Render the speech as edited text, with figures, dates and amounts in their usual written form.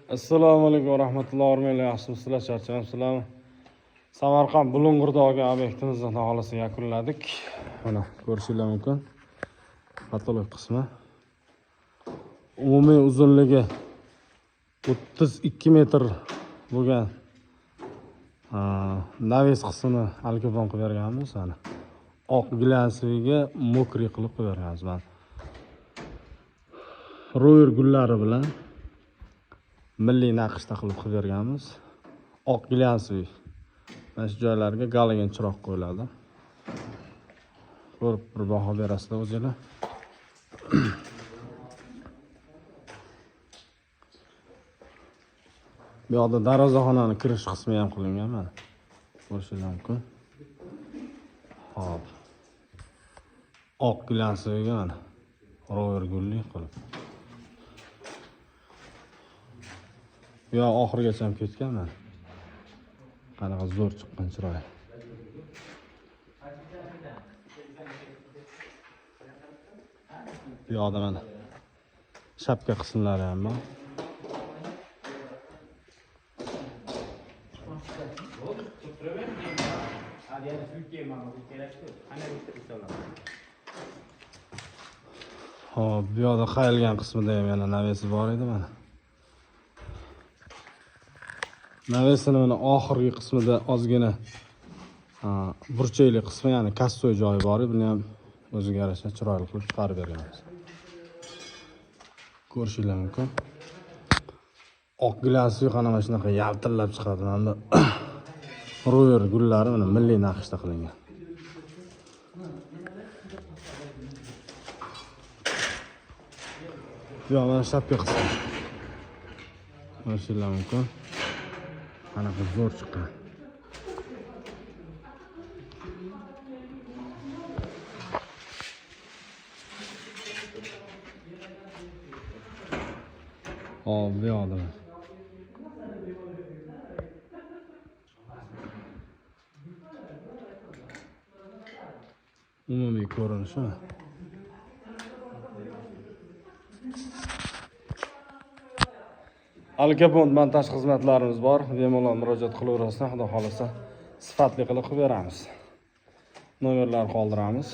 Assalomu alaykum va rahmatullohi va barakatuh. Yaxshimisizlar, charchagamsizlarmi? Samarqand Bulung'urdagi obyektimizni xohlasa yakunladik. Mana ko'rishingiz mumkin. Patolog qismi. Umumiy uzunligi 32 metr bo'lgan naves qismini alkabon qilib berganmiz. Mana oq glansiga mokri qilib berganmiz. Mana ro'yer gullari bilan milliy naqshda qilib berganmiz. Oq glansiy. Mana shu joylarga galogen chiroq qo'yiladi. Ko'rib bir baho berasizlar o'zingizlar. Bu yoqda darvozaxonaning kirish qismi ham qilingan mana. Ko'rishingiz mumkin. Hop. Oq glansiga mana ro'yer gulli qilib. Bu yoq oxirigacha ham ketgan mana. Qanaqa zo'r chiqqan chiroy. Bu yoqda mana shapka qismlari ham bor. Hop, bu yoqda qayilgan qismida ham yana navesi bor edi mana. Navesini mana oxirgi qismida ozgina burchakli qismi, ya'ni kassoy joyi bor edi. Buni ham o'ziga yarasha chiroyli qilib chiqarib berganmiz. Ko'rishingiz mumkin. Oq glansiy qanama shunaqa yaltillab chiqadi. Mana ro'yer gullari mana milliy naqshda qilingan. Bu mana shapka qismi. Ko'rishingiz mumkin. Qanaqa zo'r chiqqan. Hop, bu yoqda. Umumiy ko'rinishi. Alkabond montaj xizmatlarimiz bor. Bemalol murojaat qilaverasizlar. Xudo xolasa sifatli qilib beramiz. Nomerlarni qoldiramiz.